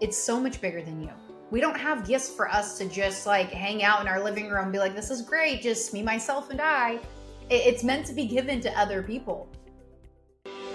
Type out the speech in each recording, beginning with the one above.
it's so much bigger than you. We don't have gifts for us to just like hang out in our living room and be like, this is great, just me, myself, and I. It's meant to be given to other people.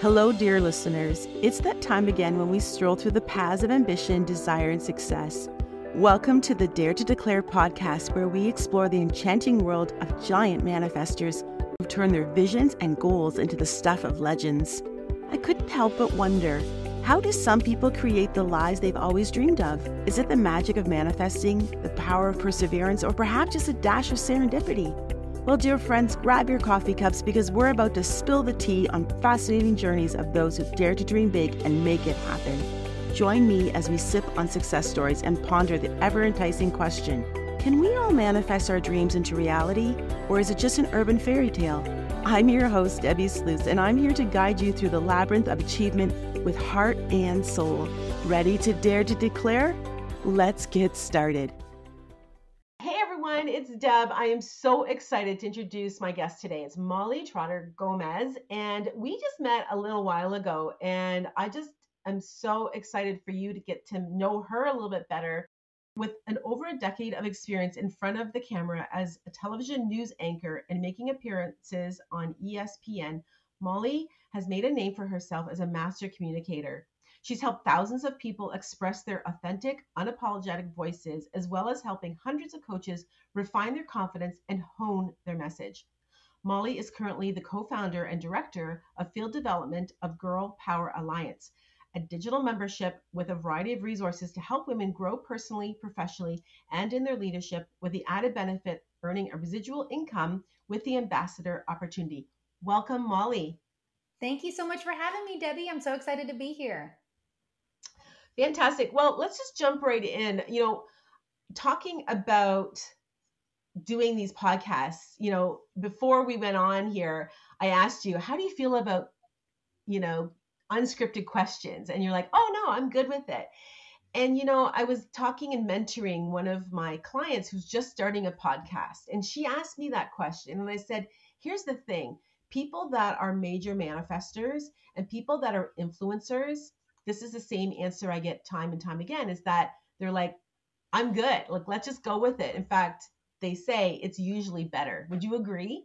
Hello, dear listeners. It's that time again when we stroll through the paths of ambition, desire, and success. Welcome to the Dare to Declare podcast, where we explore the enchanting world of giant manifestors who've turned their visions and goals into the stuff of legends. I couldn't help but wonder, how do some people create the lives they've always dreamed of? Is it the magic of manifesting, the power of perseverance, or perhaps just a dash of serendipity? Well, dear friends, grab your coffee cups because we're about to spill the tea on fascinating journeys of those who dare to dream big and make it happen. Join me as we sip on success stories and ponder the ever-enticing question, can we all manifest our dreams into reality, or is it just an urban fairy tale? I'm your host, Debbie Sluice, and I'm here to guide you through the labyrinth of achievement with heart and soul. Ready to dare to declare? Let's get started. Hey everyone, it's Deb. I am so excited to introduce my guest today. It's Molly Trotter-Gomzez, and we just met a little while ago, and I'm so excited for you to get to know her a little bit better. With over a decade of experience in front of the camera as a television news anchor and making appearances on ESPN, Molly has made a name for herself as a master communicator. She's helped thousands of people express their authentic, unapologetic voices, as well as helping hundreds of coaches refine their confidence and hone their message. Molly is currently the co-founder and director of field development of Girl Power Alliance, a digital membership with a variety of resources to help women grow personally, professionally, and in their leadership, with the added benefit earning a residual income with the ambassador opportunity. Welcome, Molly. Thank you so much for having me, Debbie. I'm so excited to be here. Fantastic. Well, let's just jump right in. Talking about doing these podcasts, before we went on here, I asked you, how do you feel about, unscripted questions? And you're like, oh no, I'm good with it. And, I was talking and mentoring one of my clients who's just starting a podcast. And she asked me that question. And I said, here's the thing. People that are major manifestors and people that are influencers, this is the same answer I get time and time again, is that they're like, I'm good. Like, let's just go with it. In fact, they say it's usually better. Would you agree?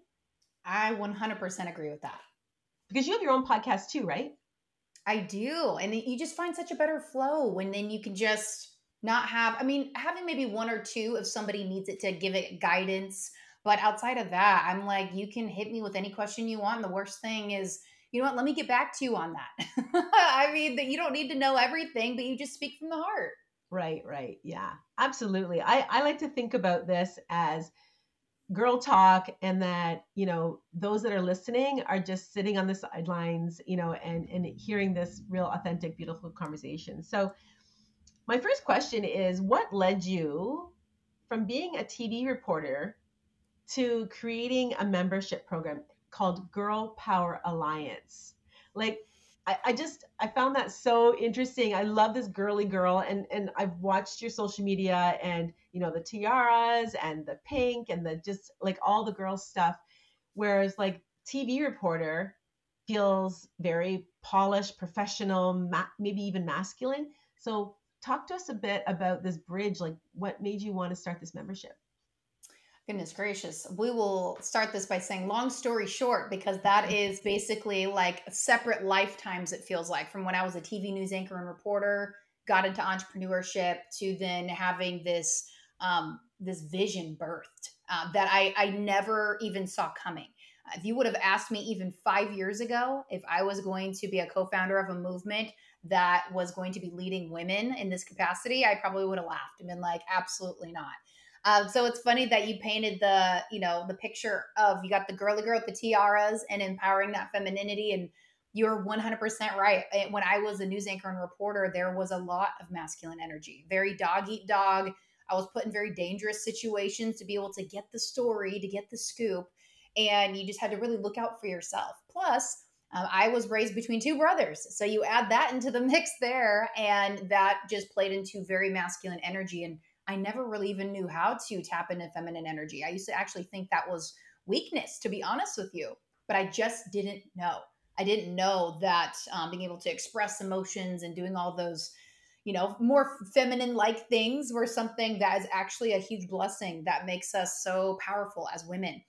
I 100% agree with that. Because you have your own podcast too, right? I do. And you just find such a better flow when then you can just not have, having maybe one or two if somebody needs it to give it guidance. But outside of that, I'm like, you can hit me with any question you want. And the worst thing is, you know what, let me get back to you on that. That you don't need to know everything, but you just speak from the heart. Right. Yeah, absolutely. I like to think about this as girl talk, and that, those that are listening are just sitting on the sidelines, and hearing this real authentic, beautiful conversation. So my first question is, what led you from being a TV reporter to creating a membership program called Girl Power Alliance? Like, I found that so interesting. I love this girly girl, and I've watched your social media, and the tiaras and the pink and the just like all the girl stuff, whereas like TV reporter feels very polished, professional, maybe even masculine. So talk to us a bit about this bridge. Like, what made you want to start this membership? Goodness gracious. We will start this by saying, long story short, because that is basically like separate lifetimes, it feels like, from when I was a TV news anchor and reporter, got into entrepreneurship, to then having this this vision birthed that I never even saw coming. If you would have asked me even 5 years ago if I was going to be a co-founder of a movement that was going to be leading women in this capacity, I probably would have laughed and been like, absolutely not. So it's funny that you painted the picture of, you got the girly girl with the tiaras and empowering that femininity. And you're 100% right. When I was a news anchor and reporter, there was a lot of masculine energy, very dog eat dog. I was put in very dangerous situations to be able to get the story, to get the scoop. And you just had to really look out for yourself. Plus, I was raised between two brothers. So you add that into the mix there, and that just played into very masculine energy. And I never really even knew how to tap into feminine energy. I used to actually think that was weakness, to be honest with you, but I just didn't know. I didn't know that being able to express emotions and doing all those, more feminine like things were something that is actually a huge blessing that makes us so powerful as women.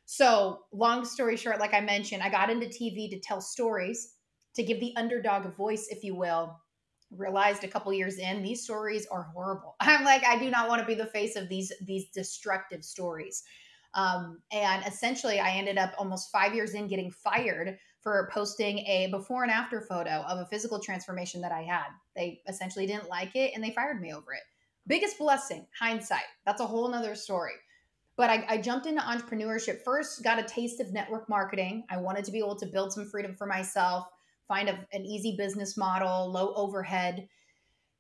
So, long story short, like I mentioned, I got into TV to tell stories, to give the underdog a voice, if you will. Realized a couple years in, these stories are horrible. I'm like, I do not want to be the face of these destructive stories. And essentially, I ended up almost 5 years in getting fired for posting a before and after photo of a physical transformation that I had. They essentially didn't like it and they fired me over it. Biggest blessing, hindsight. That's a whole nother story. But I jumped into entrepreneurship first, got a taste of network marketing. I wanted to be able to build some freedom for myself, find an easy business model, low overhead.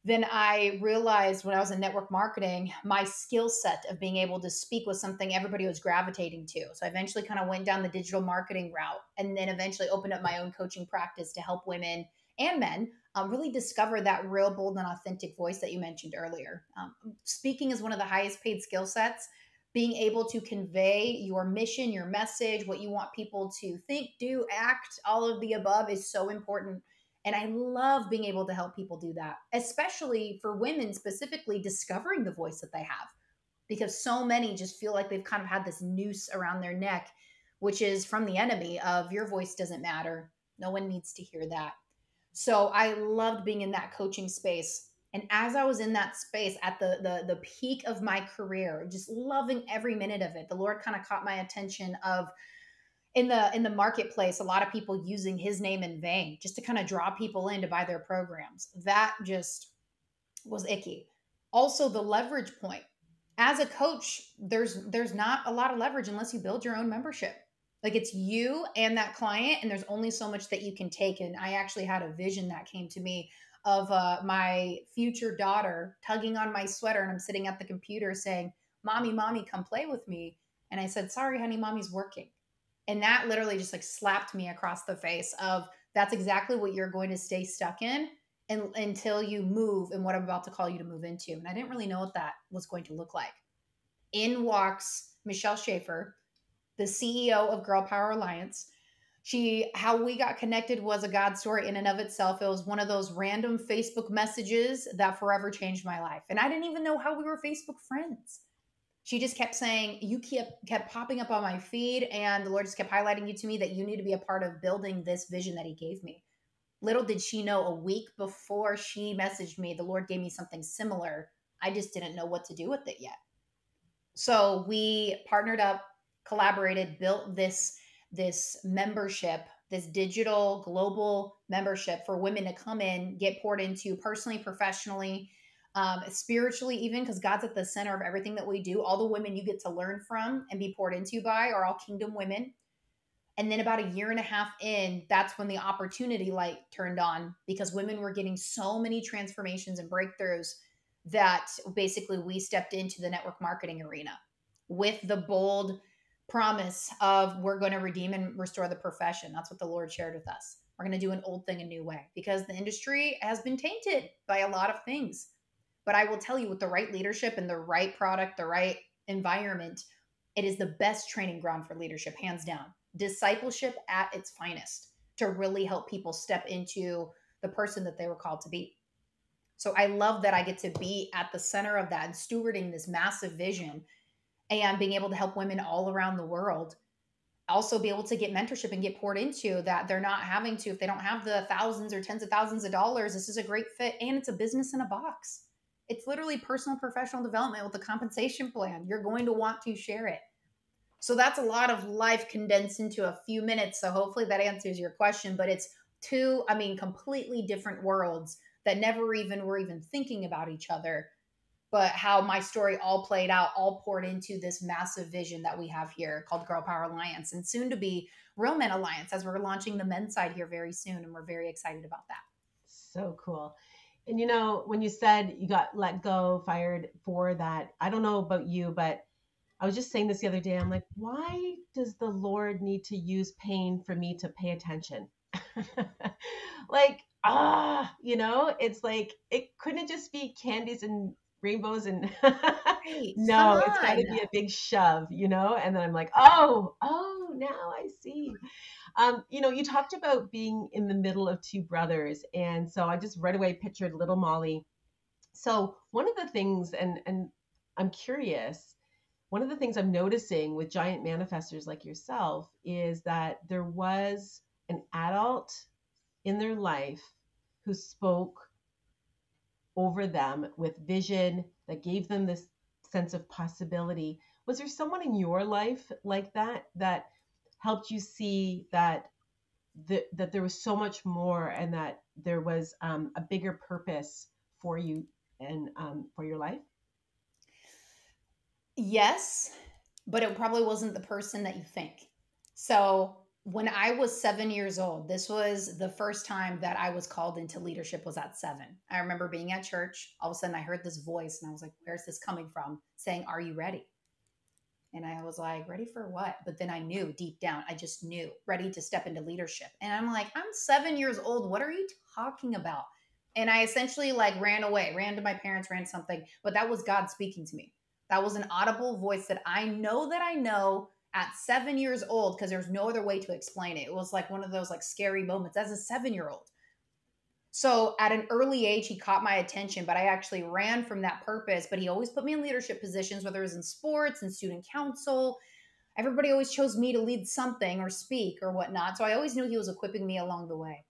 Then I realized when I was in network marketing, my skill set of being able to speak was something everybody was gravitating to. So I eventually kind of went down the digital marketing route and then eventually opened up my own coaching practice to help women and men really discover that real, bold, and authentic voice that you mentioned earlier. Speaking is one of the highest paid skill sets. Being able to convey your mission, your message, what you want people to think, do, act, all of the above is so important. And I love being able to help people do that, especially for women specifically discovering the voice that they have, because so many just feel like they've kind of had this noose around their neck, which is from the enemy of your voice doesn't matter. No one needs to hear that. So I loved being in that coaching space. And as I was in that space at the peak of my career, just loving every minute of it, the Lord kind of caught my attention of in the marketplace, a lot of people using his name in vain just to kind of draw people in to buy their programs. That just was icky. Also, the leverage point. As a coach, there's not a lot of leverage unless you build your own membership. Like it's you and that client, and there's only so much that you can take. And I actually had a vision that came to me of my future daughter tugging on my sweater, and I'm sitting at the computer saying, mommy, come play with me." And I said, "Sorry, honey, mommy's working." And that literally just like slapped me across the face of that's exactly what you're going to stay stuck in until you move in what I'm about to call you to move into. And I didn't really know what that was going to look like. In walks Michelle Schaefer, the CEO of Girl Power Alliance. How we got connected was a God story in and of itself. It was one of those random Facebook messages that forever changed my life. And I didn't even know how we were Facebook friends. She just kept saying, you kept popping up on my feed, and the Lord just kept highlighting you to me that you need to be a part of building this vision that he gave me. Little did she know, a week before she messaged me, the Lord gave me something similar. I just didn't know what to do with it yet. So we partnered up, collaborated, built this membership, this digital global membership for women to come in, get poured into personally, professionally, spiritually, even, because God's at the center of everything that we do. All the women you get to learn from and be poured into by are all kingdom women. And then about a year and a half in, that's when the opportunity light turned on, because women were getting so many transformations and breakthroughs that basically we stepped into the network marketing arena with the bold promise of we're going to redeem and restore the profession. That's what the Lord shared with us. We're going to do an old thing a new way, because the industry has been tainted by a lot of things. But I will tell you, with the right leadership and the right product, the right environment, it is the best training ground for leadership, hands down. Discipleship at its finest, to really help people step into the person that they were called to be. So I love that I get to be at the center of that and stewarding this massive vision and being able to help women all around the world also be able to get mentorship and get poured into, that they're not having to, if they don't have the thousands or tens of thousands of dollars, this is a great fit. And it's a business in a box. It's literally personal professional development with a compensation plan. You're going to want to share it. So that's a lot of life condensed into a few minutes. So hopefully that answers your question, but it's two, completely different worlds that never even were even thinking about each other, but how my story all played out, all poured into this massive vision that we have here called Girl Power Alliance, and soon to be Real Men Alliance, as we're launching the men's side here very soon. And we're very excited about that. So cool. And when you said you got let go, fired for that, I don't know about you, but I was just saying this the other day. I'm like, why does the Lord need to use pain for me to pay attention? It's like, it couldn't just be candies and rainbows and Right. no, it's got to be a big shove, and then I'm like, oh, now I see. You talked about being in the middle of two brothers. And so I just right away pictured little Molly So one of the things, and I'm curious, one of the things I'm noticing with giant manifestors like yourself is that there was an adult in their life who spoke over them with vision that gave them this sense of possibility. Was there someone in your life like that that helped you see that that there was so much more and that there was a bigger purpose for you and for your life? Yes, but it probably wasn't the person that you think. So when I was 7 years old, this was the first time that I was called into leadership was at 7. I remember being at church. All of a sudden I heard this voice and I was like, where's this coming from? Saying, are you ready? And I was like, ready for what? But then I knew deep down, I just knew, ready to step into leadership. And I'm like, I'm 7 years old. What are you talking about? And I essentially like ran away, ran to my parents, ran something. But that was God speaking to me. That was an audible voice that I know at 7 years old, because there's no other way to explain it. It was like one of those like scary moments as a 7-year-old. So at an early age, he caught my attention, but I actually ran from that purpose. But he always put me in leadership positions, whether it was in sports and student council. Everybody always chose me to lead something or speak or whatnot. So I always knew he was equipping me along the way.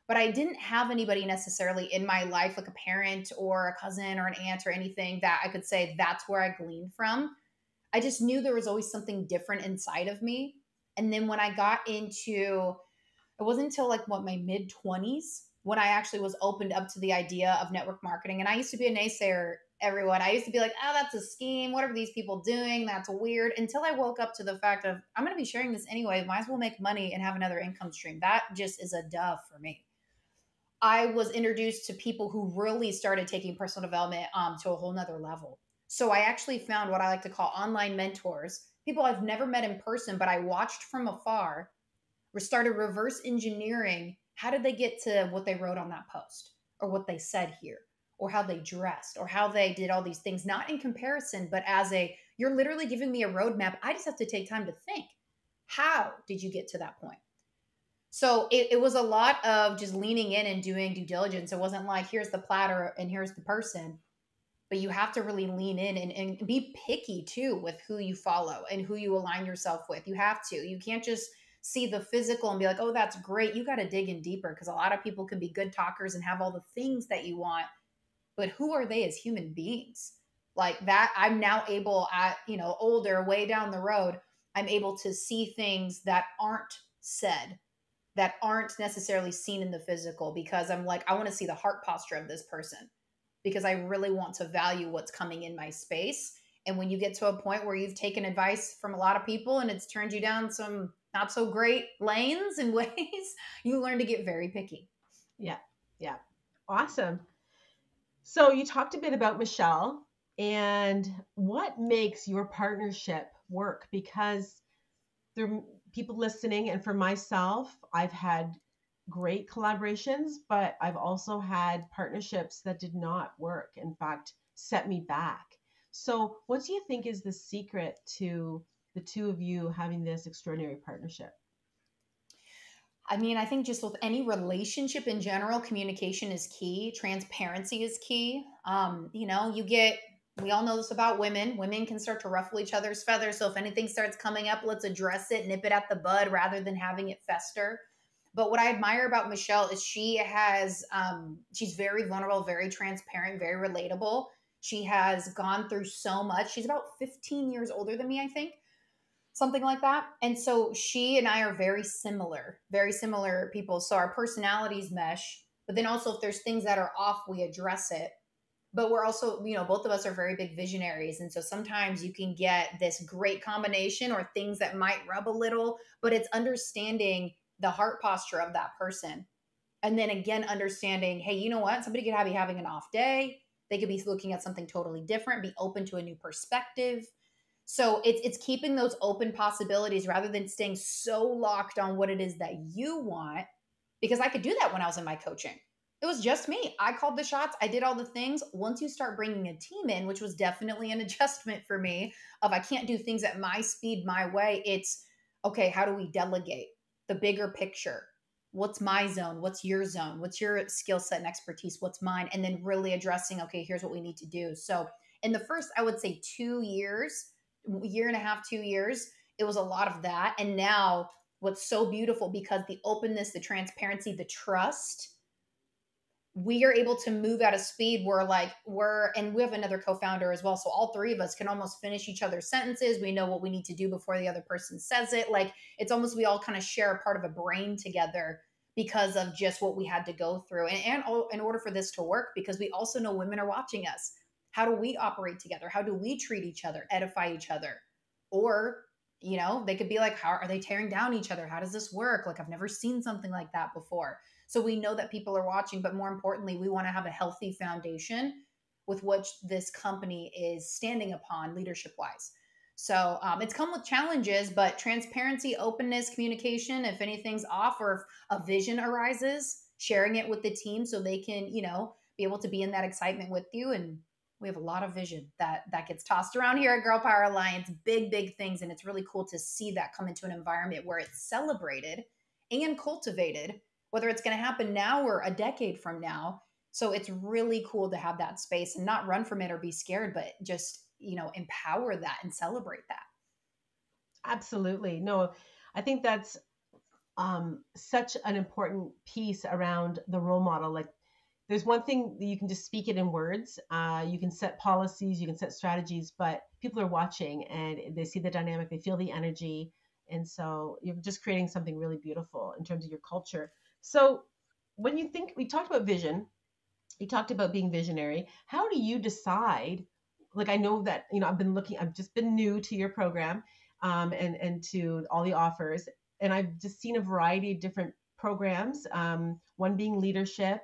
But I didn't have anybody necessarily in my life, like a parent or a cousin or an aunt or anything that I could say that's where I gleaned from. I just knew there was always something different inside of me. And then when I got into, it wasn't until like what, my mid 20s when I actually was opened up to the idea of network marketing. And I used to be a naysayer, everyone. I used to be like, oh, that's a scheme. What are these people doing? That's weird. Until I woke up to the fact of, I'm going to be sharing this anyway. Might as well make money and have another income stream. That just is a duh for me. I was introduced to people who really started taking personal development to a whole nother level. So I actually found what I like to call online mentors, people I've never met in person, but I watched from afar, started reverse engineering. How did they get to what they wrote on that post or what they said here or how they dressed or how they did all these things, not in comparison, but as a, you're literally giving me a roadmap. I just have to take time to think. How did you get to that point? So it was a lot of just leaning in and doing due diligence. It wasn't like, here's the platter and here's the person, but you have to really lean in and be picky too with who you follow and who you align yourself with. You have to. You can't just see the physical and be like, oh, that's great. You got to dig in deeper, because a lot of people can be good talkers and have all the things that you want, but who are they as human beings? Like that, I'm now able at, older, way down the road, I'm able to see things that aren't said, that aren't necessarily seen in the physical, because I'm like, I want to see the heart posture of this person, because I really want to value what's coming in my space. And when you get to a point where you've taken advice from a lot of people and it's turned you down some not so great lanes and ways, you learn to get very picky. Yeah. Yeah. Awesome. So you talked a bit about Michelle and what makes your partnership work, because there are people listening. And for myself, I've had great collaborations, but I've also had partnerships that did not work. In fact, set me back. So what do you think is the secret to the two of you having this extraordinary partnership? I mean, I think just with any relationship in general, communication is key. Transparency is key. We all know this about women. Women can start to ruffle each other's feathers. So if anything starts coming up, let's address it, nip it at the bud rather than having it fester. But what I admire about Michelle is she's very vulnerable, very transparent, very relatable. She has gone through so much. She's about 15 years older than me, I think. Something like that. And so she and I are very similar people. So our personalities mesh, but then also if there's things that are off, we address it. But we're also, both of us are very big visionaries. And so sometimes you can get this great combination or things that might rub a little, but it's understanding the heart posture of that person. And then again, understanding, hey, you know what? Somebody could be having an off day. They could be looking at something totally different, be open to a new perspective. So it's keeping those open possibilities rather than staying so locked on what it is that you want, because I could do that when I was in my coaching. It was just me. I called the shots. I did all the things. Once you start bringing a team in, which was definitely an adjustment for me of I can't do things at my speed, my way. It's, okay, how do we delegate the bigger picture? what's my zone? What's your zone? What's your skill set and expertise? What's mine? And then really addressing, okay, here's what we need to do. So in the first, I would say 2 years, year and a half, 2 years, it was a lot of that. And now what's so beautiful, because the openness, the transparency, the trust, we are able to move at a speed where and we have another co-founder as well. So all three of us can almost finish each other's sentences. We know what we need to do before the other person says it. Like it's almost, we all kind of share a part of a brain together because of just what we had to go through. And in order for this to work, because we also know women are watching us. How do we operate together? How do we treat each other, edify each other? Or, they could be like, how are they tearing down each other? How does this work? Like, I've never seen something like that before. So we know that people are watching, but more importantly, we want to have a healthy foundation with which this company is standing upon leadership wise. So it's come with challenges, but transparency, openness, communication, if anything's off or if a vision arises, sharing it with the team so they can, be able to be in that excitement with you. And we have a lot of vision that gets tossed around here at Girl Power Alliance, big things. And it's really cool to see that come into an environment where it's celebrated and cultivated, whether it's going to happen now or a decade from now. So it's really cool to have that space and not run from it or be scared, but just, empower that and celebrate that. Absolutely. No, I think that's such an important piece around the role model. Like there's one thing that you can just speak it in words. You can set policies, you can set strategies, but people are watching and they see the dynamic, they feel the energy. And so you're just creating something really beautiful in terms of your culture. So when you think, we talked about vision, you talked about being visionary. How do you decide? Like, I know that, I've just been new to your program and to all the offers. And I've just seen a variety of different programs. One being leadership,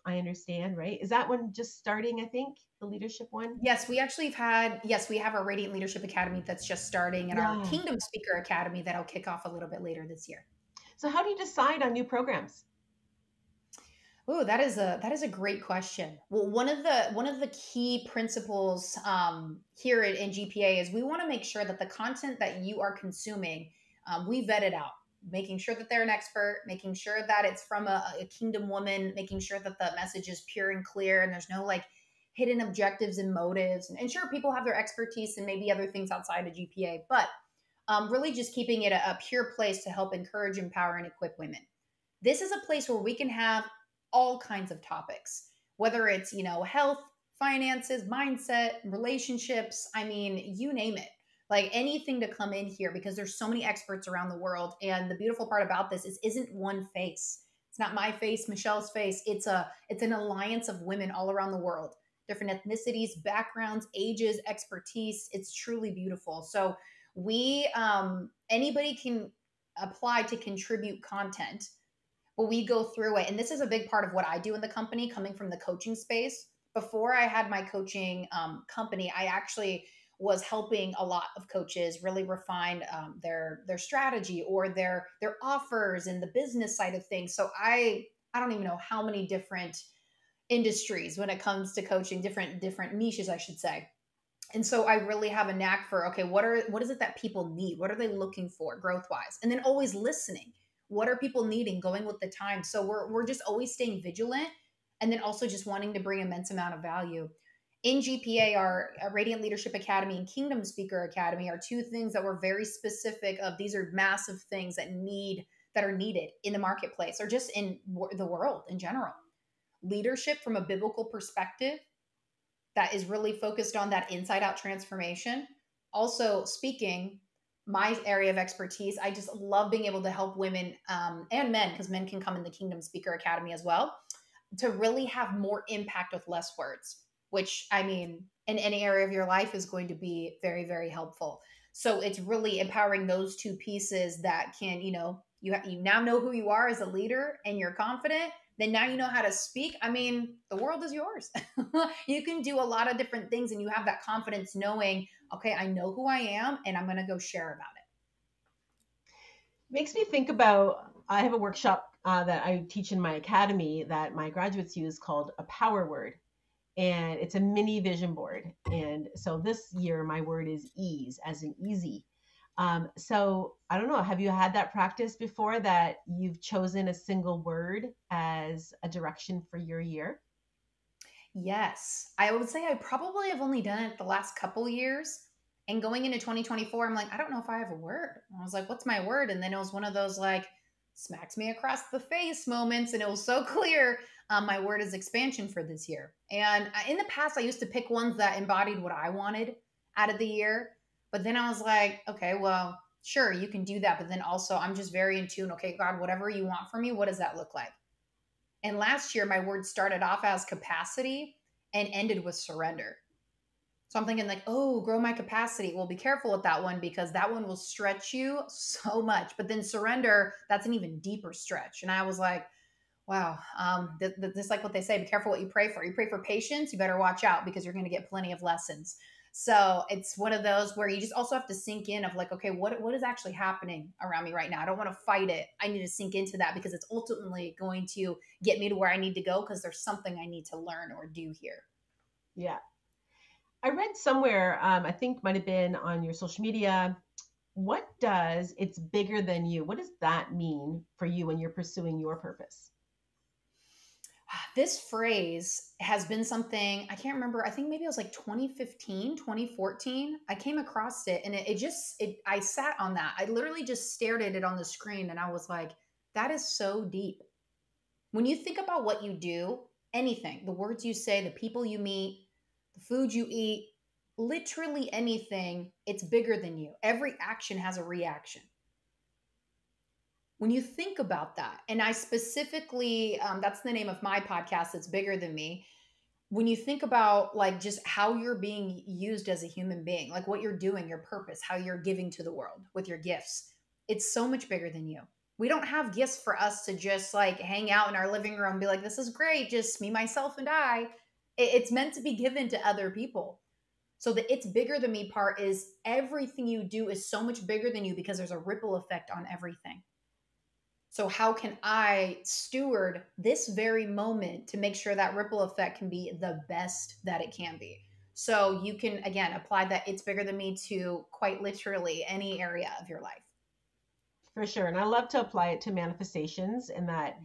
I understand, right? Is that one just starting, I think, the leadership one? Yes, we have our Radiant Leadership Academy that's just starting and our Kingdom Speaker Academy that'll kick off a little bit later this year. So how do you decide on new programs? Oh, that is a great question. Well, one of the key principles here in GPA is we want to make sure that the content that you are consuming, we vet it out, making sure that they're an expert, making sure that it's from a kingdom woman, making sure that the message is pure and clear, and there's no like hidden objectives and motives. And sure, people have their expertise and maybe other things outside of GPA, but really just keeping it a pure place to help encourage, empower, and equip women. This is a place where we can have all kinds of topics, whether it's, health, finances, mindset, relationships. I mean, you name it, like anything to come in here, because there's so many experts around the world. And the beautiful part about this is isn't one face. It's not my face, Michelle's face. It's an alliance of women all around the world, different ethnicities, backgrounds, ages, expertise. It's truly beautiful. So anybody can apply to contribute content. But we go through it. And this is a big part of what I do in the company, coming from the coaching space. Before I had my coaching company, I actually was helping a lot of coaches really refine their strategy or their offers and the business side of things. So I don't even know how many different industries when it comes to coaching, different niches, I should say. And so I really have a knack for, okay, what is it that people need? What are they looking for growth wise? And then always listening. What are people needing, going with the time? So we're just always staying vigilant, and then also just wanting to bring immense amount of value. In GPA, our Radiant Leadership Academy and Kingdom Speaker Academy are two things that were very specific of. These are massive things that are needed in the marketplace or just in the world in general. Leadership from a biblical perspective that is really focused on that inside out transformation. Also speaking, my area of expertise, I just love being able to help women and men, because men can come in the Kingdom Speaker Academy as well, to really have more impact with less words, which I mean, in any area of your life is going to be very, very helpful. So it's really empowering those two pieces that can, you now know who you are as a leader and you're confident. Then now you know how to speak. I mean, the world is yours. You can do a lot of different things and you have that confidence knowing, okay, I know who I am and I'm going to go share about it. Makes me think about, I have a workshop that I teach in my academy that my graduates use called a power word. And it's a mini vision board. And so this year, my word is ease, as in easy. So I don't know, have you had that practice before that you've chosen a single word as a direction for your year? Yes. I would say I probably have only done it the last couple years. And going into 2024, I'm like, I don't know if I have a word. And I was like, what's my word? And then it was one of those like smacks me across the face moments. And it was so clear. My word is expansion for this year. And in the past, I used to pick ones that embodied what I wanted out of the year. But then I was like, okay, well, sure, you can do that. But then also, I'm just very in tune. Okay, God, whatever you want from me, what does that look like? And last year, my word started off as capacity and ended with surrender. So I'm thinking, like, oh, grow my capacity. Well, be careful with that one because that one will stretch you so much. But then surrender, that's an even deeper stretch. And I was like, wow, this like what they say, be careful what you pray for. You pray for patience, you better watch out because you're going to get plenty of lessons. So it's one of those where you just also have to sink in of like, okay, what is actually happening around me right now? I don't want to fight it. I need to sink into that because it's ultimately going to get me to where I need to go because there's something I need to learn or do here. Yeah. I read somewhere, I think might have been on your social media, what does it's bigger than you? What does that mean for you when you're pursuing your purpose? This phrase has been something I can't remember. I think maybe it was like 2015, 2014. I came across it and I sat on that. I literally just stared at it on the screen and I was like, that is so deep. When you think about what you do, anything, the words you say, the people you meet, the food you eat, literally anything, it's bigger than you. Every action has a reaction. When you think about that, and I specifically, that's the name of my podcast, It's Bigger Than Me. When you think about like just how you're being used as a human being, like what you're doing, your purpose, how you're giving to the world with your gifts, it's so much bigger than you. We don't have gifts for us to just like hang out in our living room and be like, this is great, just me, myself, and I. It's meant to be given to other people. So the it's bigger than me part is everything you do is so much bigger than you because there's a ripple effect on everything. So, how can I steward this very moment to make sure that ripple effect can be the best that it can be? So, you can again apply that it's bigger than me to quite literally any area of your life. For sure. And I love to apply it to manifestations and that,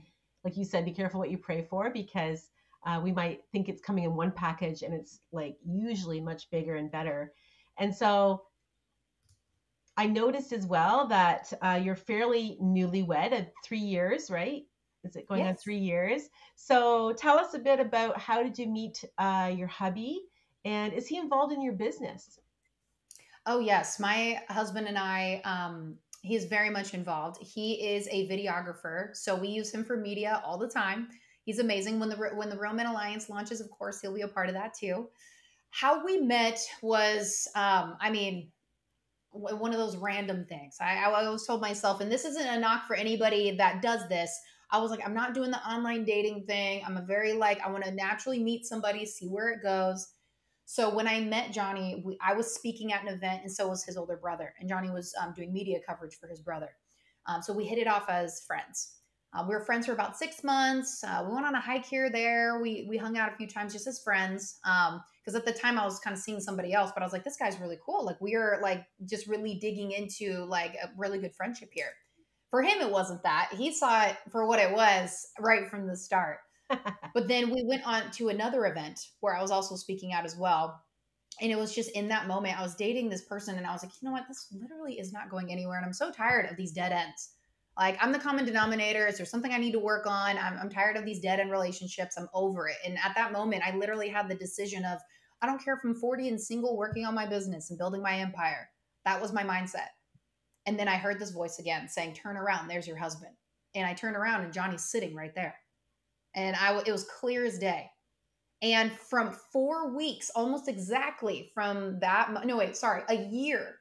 like you said, be careful what you pray for because we might think it's coming in one package and it's like usually much bigger and better. And so I noticed as well that you're fairly newlywed at 3 years, right? Is it going on Yes. 3 years? So tell us a bit about how did you meet your hubby and is he involved in your business? Oh, yes. My husband and I, he's very much involved. He is a videographer. So, we use him for media all the time. He's amazing. When the Real Men Alliance launches, of course, he'll be a part of that too. How we met was, I mean, one of those random things. I always told myself, and this isn't a knock for anybody that does this. I was like, I'm not doing the online dating thing. I'm a very like, I want to naturally meet somebody, see where it goes. So when I met Johnny, I was speaking at an event, and so was his older brother. And Johnny was doing media coverage for his brother. So we hit it off as friends. We were friends for about 6 months. We went on a hike here, there. We hung out a few times just as friends. Because at the time I was kind of seeing somebody else, but I was like, this guy's really cool. Like we are like just really digging into like a really good friendship here. For him, it wasn't that. He saw it for what it was right from the start. But then we went on to another event where I was also speaking out as well. And it was just in that moment, I was dating this person and I was like, you know what? This literally is not going anywhere. And I'm so tired of these dead ends. Like, I'm the common denominator. Is there something I need to work on? I'm tired of these dead end relationships. I'm over it. And at that moment, I literally had the decision of, I don't care if I'm 40 and single, working on my business and building my empire. That was my mindset. And then I heard this voice again saying, turn around. There's your husband. And I turned around and Johnny's sitting right there. And it was clear as day. And from 4 weeks, almost exactly from that, no, wait, sorry, a year.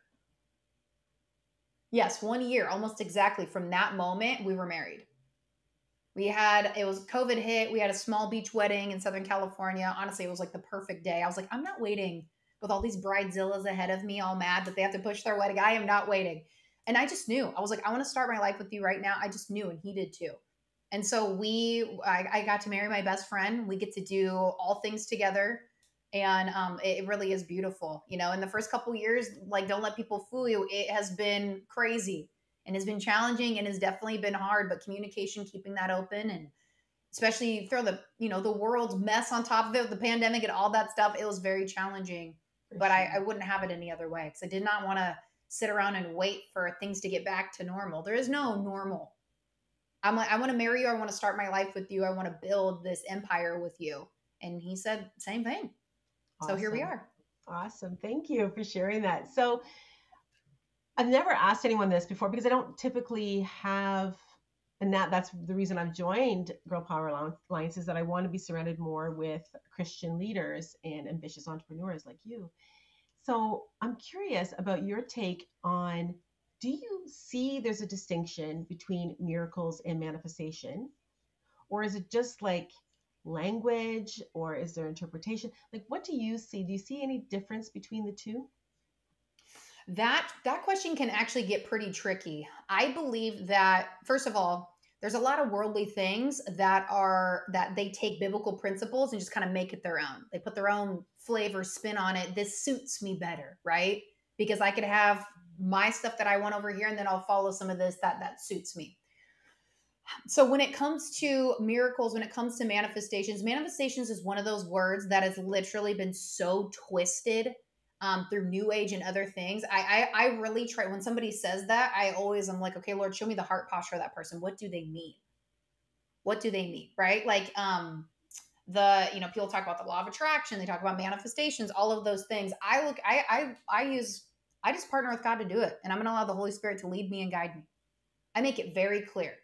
Yes, 1 year, almost exactly from that moment, we were married. It was COVID hit. We had a small beach wedding in Southern California. Honestly, it was like the perfect day. I was like, I'm not waiting with all these bridezillas ahead of me, all mad that they have to push their wedding. I am not waiting. And I just knew. I was like, I want to start my life with you right now. I just knew, and he did too. And so I got to marry my best friend. We get to do all things together. And it really is beautiful. You know, in the first couple years, like, don't let people fool you. It has been crazy and has been challenging and has definitely been hard, but communication, keeping that open, and especially throw the, you know, the world's mess on top of it with the pandemic and all that stuff, it was very challenging. For But sure. I wouldn't have it any other way, because I did not want to sit around and wait for things to get back to normal. There is no normal. I'm like, I want to marry you. I want to start my life with you. I want to build this empire with you. And he said, same thing. So here we Awesome. are. Awesome. Thank you for sharing that. So I've never asked anyone this before because I don't typically have, and that's the reason I've joined Girl Power Alliance, is that I want to be surrounded more with Christian leaders and ambitious entrepreneurs like you. So I'm curious about your take on, do you see there's a distinction between miracles and manifestation? Or is it just like language, or is there interpretation? Like, what do you see? Do you see any difference between the two? That question can actually get pretty tricky. I believe that, first of all, there's a lot of worldly things that they take biblical principles and just kind of make it their own. They put their own flavor spin on it. This suits me better, right? Because I could have my stuff that I want over here, and then I'll follow some of this that suits me. So when it comes to miracles, when it comes to manifestations is one of those words that has literally been so twisted through New Age and other things. I really try, when somebody says that, I'm like, okay, Lord, show me the heart posture of that person. What do they mean? What do they mean? Right? Like people talk about the law of attraction, they talk about manifestations, all of those things. I just partner with God to do it, and I'm going to allow the Holy Spirit to lead me and guide me. I make it very clear,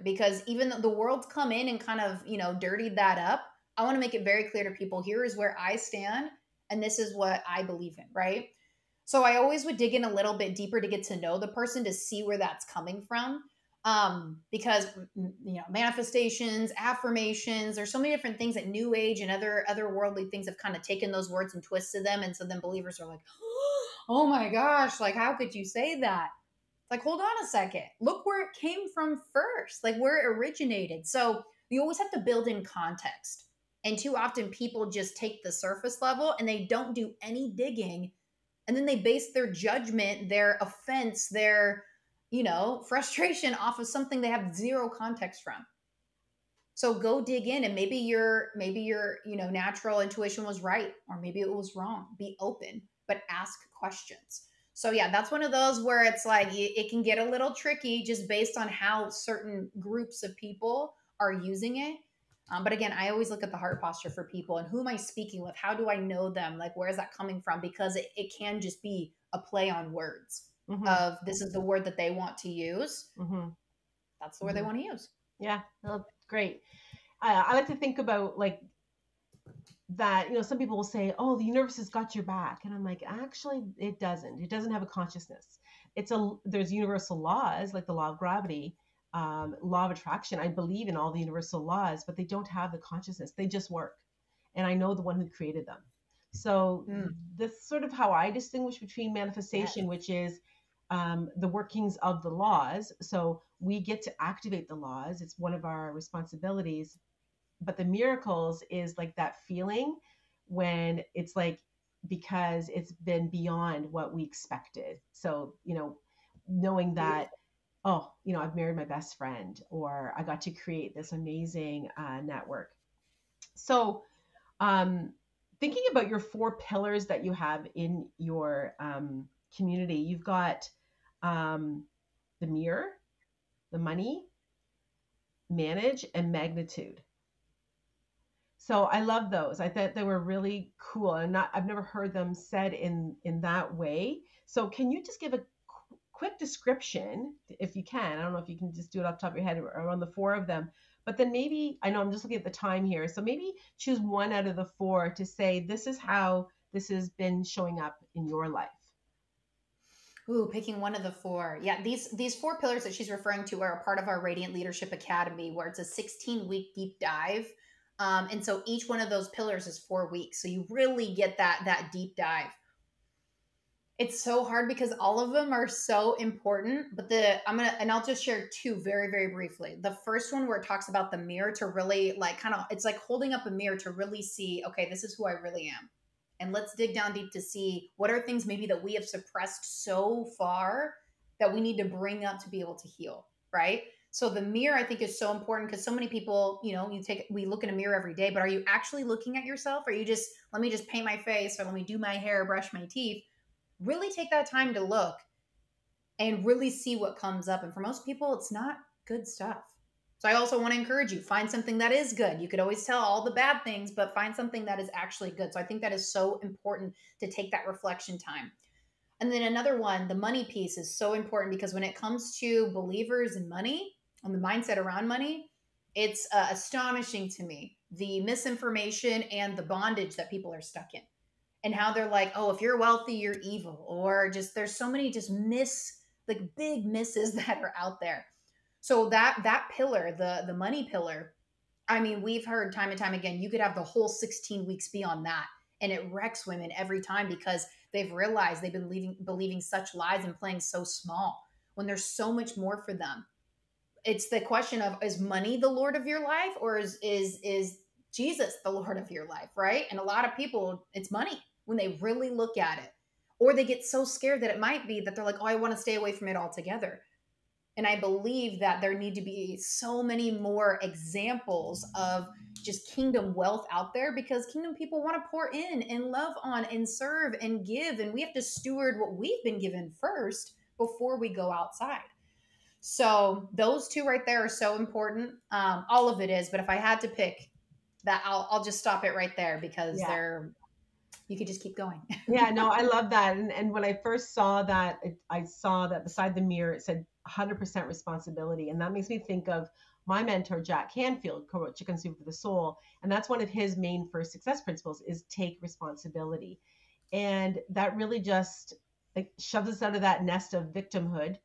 because even though the world's come in and kind of, dirtied that up, I want to make it very clear to people, here is where I stand and this is what I believe in, right? So I always would dig in a little bit deeper to get to know the person, to see where that's coming from. Because manifestations, affirmations, there's so many different things that New Age and other worldly things have kind of taken those words and twisted them, and so then believers are like, oh my gosh, like, how could you say that? Like, hold on a second. Look where it came from first, like where it originated. So you always have to build in context. And too often people just take the surface level and they don't do any digging. And then they base their judgment, their offense, their, frustration off of something they have zero context from. So go dig in, and maybe your natural intuition was right, or maybe it was wrong. Be open, but ask questions. So yeah, that's one of those where it's like it can get a little tricky just based on how certain groups of people are using it. But again, I always look at the heart posture for people, and who am I speaking with? How do I know them? Like, where is that coming from? Because it can just be a play on words of, this is the word that they want to use. That's the word they want to use. Yeah, well, great. I like to think about like that, some people will say, oh, the universe has got your back. And I'm like, actually, it doesn't. It doesn't have a consciousness. There's universal laws, like the law of gravity, law of attraction. I believe in all the universal laws, but they don't have the consciousness. They just work. And I know the one who created them. So that's sort of how I distinguish between manifestation, which is the workings of the laws. So we get to activate the laws. It's one of our responsibilities. But the miracles is like that feeling when it's like, because it's been beyond what we expected. So, knowing that, I've married my best friend, or I got to create this amazing network. So, thinking about your 4 pillars that you have in your community, you've got the mirror, the money, manage, and magnitude. So I love those. I thought they were really cool, and I've never heard them said in that way. So can you just give a quick description, if you can? I don't know if you can just do it off the top of your head around the 4 of them, but then maybe, I know I'm just looking at the time here, so maybe choose one out of the 4 to say, this is how this has been showing up in your life. Ooh, picking one of the 4. Yeah, these 4 pillars that she's referring to are a part of our Radiant Leadership Academy, where it's a 16-week deep dive. And so each one of those pillars is 4 weeks. So you really get that deep dive. It's so hard because all of them are so important, but I'll just share two very, very briefly. The first one where it talks about the mirror to really like kind of, it's like holding up a mirror to really see, okay, this is who I really am. And let's dig down deep to see what are things maybe that we have suppressed so far that we need to bring up to be able to heal, right? So the mirror I think is so important because so many people, we look in a mirror every day, but are you actually looking at yourself? Or are you just, let me just paint my face or let me do my hair, brush my teeth? Really take that time to look and really see what comes up. And for most people, it's not good stuff. So I also want to encourage you, find something that is good. You could always tell all the bad things, but find something that is actually good. So I think that is so important to take that reflection time. And then another one, the money piece is so important because when it comes to believers and money and the mindset around money, it's astonishing to me, the misinformation and the bondage that people are stuck in. And how they're like, oh, if you're wealthy, you're evil, or just there's so many just like big misses that are out there. So that pillar, the money pillar, I mean, we've heard time and time again, you could have the whole 16 weeks be on that, and it wrecks women every time because they've realized they've been believing such lies and playing so small when there's so much more for them. It's the question of, is money the Lord of your life, or is Jesus the Lord of your life, right? And a lot of people, it's money when they really look at it. Or they get so scared that it might be that they're like, oh, I want to stay away from it altogether. And I believe that there need to be so many more examples of just kingdom wealth out there because kingdom people want to pour in and love on and serve and give. And we have to steward what we've been given first before we go outside. So those two right there are so important. All of it is, but if I had to pick that, I'll just stop it right there because you could just keep going. Yeah, no, I love that. And when I first saw that, I saw that beside the mirror, it said 100% responsibility. And that makes me think of my mentor, Jack Canfield, co-wrote Chicken Soup for the Soul. And that's one of his main first success principles is take responsibility. And that really just like shoves us out of that nest of victimhood.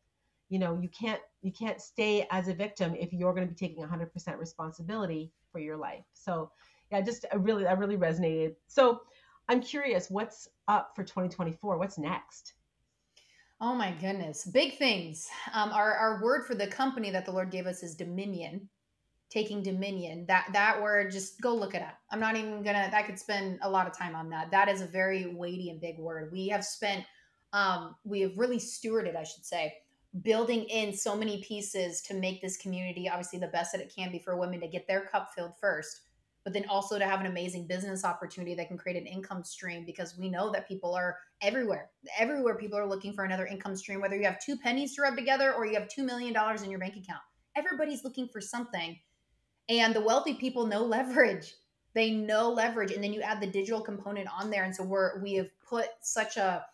You can't stay as a victim if you're going to be taking 100% responsibility for your life. So yeah, that really resonated. So I'm curious, what's up for 2024? What's next? Oh my goodness. Big things. Our word for the company that the Lord gave us is dominion, taking dominion. That word, just go look it up. I'm not even I could spend a lot of time on that. That is a very weighty and big word. We have really stewarded, I should say, building in so many pieces to make this community obviously the best that it can be for women to get their cup filled first, but then also to have an amazing business opportunity that can create an income stream because we know that people are everywhere. Everywhere people are looking for another income stream, whether you have 2 pennies to rub together or you have $2 million in your bank account. Everybody's looking for something. And the wealthy people know leverage. They know leverage. And then you add the digital component on there. And so we have put such a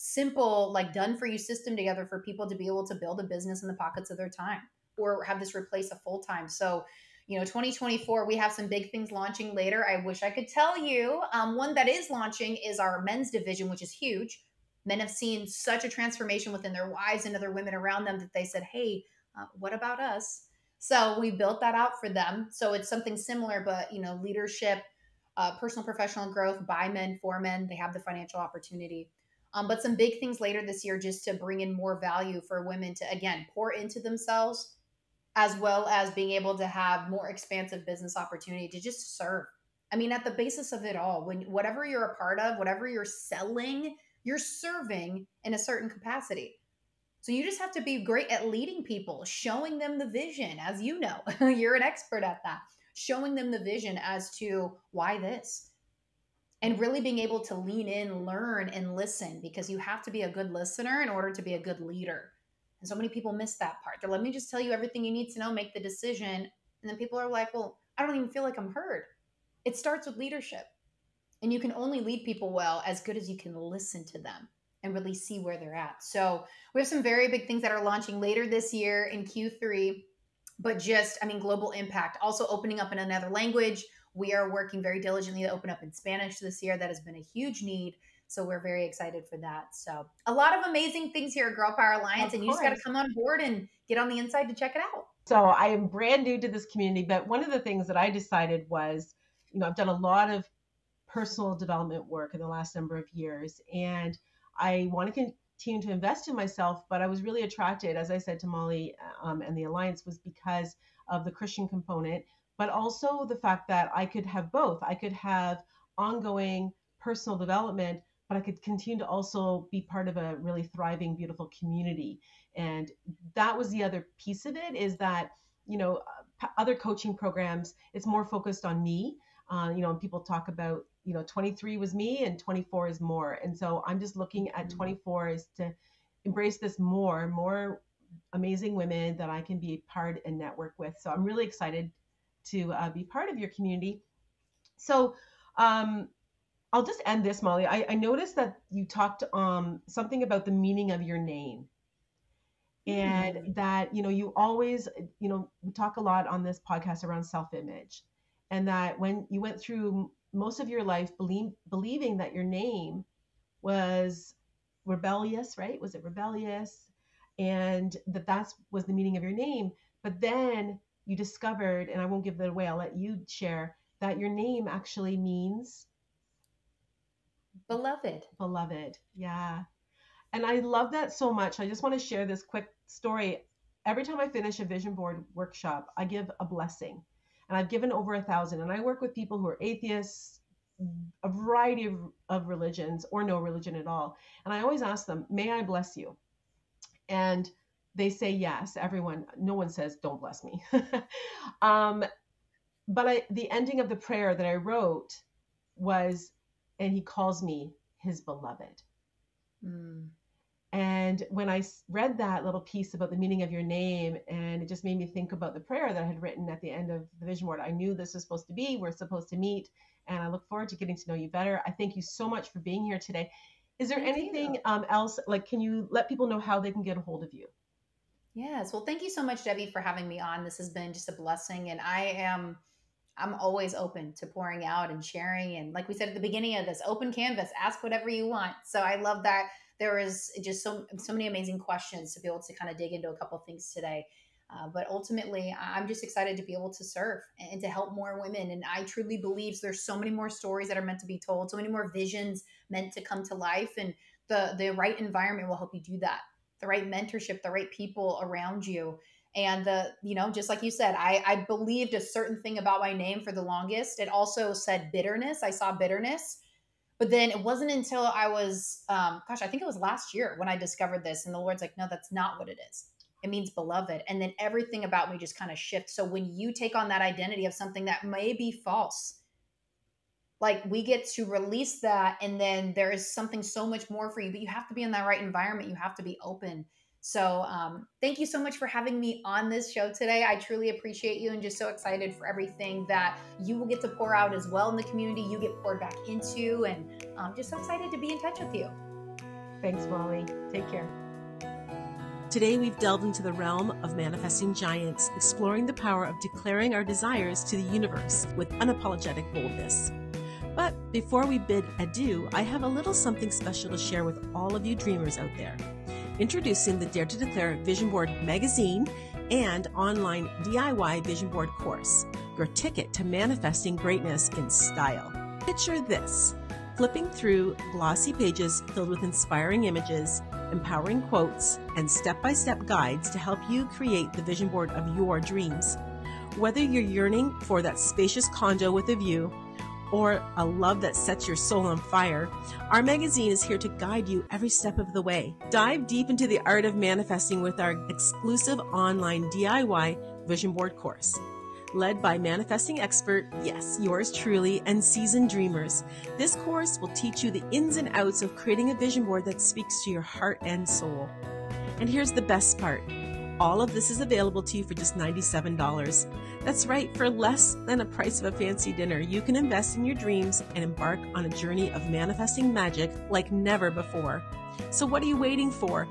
simple, like done for you system together for people to be able to build a business in the pockets of their time or have this replace a full-time. So 2024, we have some big things launching later. I wish I could tell you. One that is launching is our men's division, which is huge. Men have seen such a transformation within their wives and other women around them that they said, hey, what about us? So we built that out for them. So it's something similar, but, leadership, personal professional growth by men, for men. They have the financial opportunity. But some big things later this year just to bring in more value for women to, again, pour into themselves, as well as being able to have more expansive business opportunity to just serve. I mean, at the basis of it all, whatever you're a part of, whatever you're selling, you're serving in a certain capacity. So you just have to be great at leading people, showing them the vision, as you know, you're an expert at that, showing them the vision as to why this, and really being able to lean in, learn, and listen, because you have to be a good listener in order to be a good leader. And so many people miss that part. They're let me just tell you everything you need to know, make the decision. And then people are like, well, I don't even feel like I'm heard. It starts with leadership. And you can only lead people well as good as you can listen to them and really see where they're at. So we have some very big things that are launching later this year in Q3, but global impact. Also opening up in another language. We are working very diligently to open up in Spanish this year. That has been a huge need. So we're very excited for that. So a lot of amazing things here at Girl Power Alliance, and you just got to come on board and get on the inside to check it out. So I am brand new to this community, but one of the things that I decided was, I've done a lot of personal development work in the last number of years, and I want to continue to invest in myself, but I was really attracted, as I said to Molly, and the Alliance was because of the Christian component, but also the fact that I could have both. I could have ongoing personal development, but I could continue to also be part of a really thriving, beautiful community. And that was the other piece of it, is that, other coaching programs, it's more focused on me. And people talk about, 23 was me and 24 is more. And so I'm just looking at 24 is to embrace this more amazing women that I can be part and network with. So I'm really excited to be part of your community. So I'll just end this, Molly. I noticed that you talked something about the meaning of your name. And that, you always, we talk a lot on this podcast around self-image, and that when you went through most of your life believing that your name was rebellious, right? Was it rebellious? And that was the meaning of your name. But then you discovered, and I won't give that away, I'll let you share, that your name actually means beloved. Beloved. Yeah. And I love that so much. I just want to share this quick story. Every time I finish a vision board workshop, I give a blessing. And I've given over 1,000. And I work with people who are atheists, a variety of religions, or no religion at all. And I always ask them, may I bless you? And they say yes. No one says, don't bless me. But the ending of the prayer that I wrote was, and he calls me his beloved. And when I read that little piece about the meaning of your name, and it just made me think about the prayer that I had written at the end of the vision board. I knew this was supposed to be, we're supposed to meet, and I look forward to getting to know you better. I thank you so much for being here today. Is there anything else, can you let people know how they can get a hold of you? Yes. Well, thank you so much, Debbie, for having me on. This has been just a blessing, and I'm always open to pouring out and sharing. And like we said at the beginning of this, open canvas, ask whatever you want. So I love that there is just so many amazing questions to be able to kind of dig into a couple of things today. But ultimately, I'm just excited to be able to serve and to help more women. And I truly believe there's so many more stories that are meant to be told, so many more visions meant to come to life. And the right environment will help you do that. The right mentorship, the right people around you. And just like you said, I believed a certain thing about my name for the longest. It also said bitterness. I saw bitterness. But then it wasn't until I was, I think it was last year when I discovered this. And the Lord's like, no, that's not what it is. It means beloved. And then everything about me just kind of shifts. So when you take on that identity of something that may be false, like we get to release that. And then there is something so much more for you, but you have to be in that right environment. You have to be open. So thank you so much for having me on this show today. I truly appreciate you and just so excited for everything that you will get to pour out as well in the community, you get poured back into, and just so excited to be in touch with you. Thanks, Molly. Take care. Today, we've delved into the realm of manifesting giants, exploring the power of declaring our desires to the universe with unapologetic boldness. But before we bid adieu, I have a little something special to share with all of you dreamers out there. Introducing the Dare to Declare Vision Board magazine and online DIY Vision Board course, your ticket to manifesting greatness in style. Picture this, flipping through glossy pages filled with inspiring images, empowering quotes, and step-by-step guides to help you create the vision board of your dreams. Whether you're yearning for that spacious condo with a view, or a love that sets your soul on fire, our magazine is here to guide you every step of the way. Dive deep into the art of manifesting with our exclusive online DIY vision board course. Led by manifesting expert, yes, yours truly, and seasoned dreamers, this course will teach you the ins and outs of creating a vision board that speaks to your heart and soul. And here's the best part. All of this is available to you for just $97. That's right, for less than the price of a fancy dinner, you can invest in your dreams and embark on a journey of manifesting magic like never before. So what are you waiting for?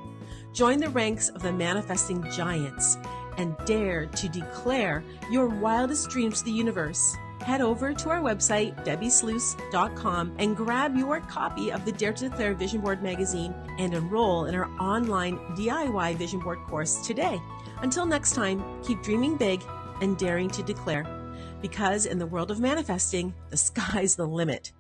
Join the ranks of the manifesting giants and dare to declare your wildest dreams to the universe. Head over to our website, debbiesluice.com, and grab your copy of the Dare to Declare Vision Board magazine and enroll in our online DIY Vision Board course today. Until next time, keep dreaming big and daring to declare. Because in the world of manifesting, the sky's the limit.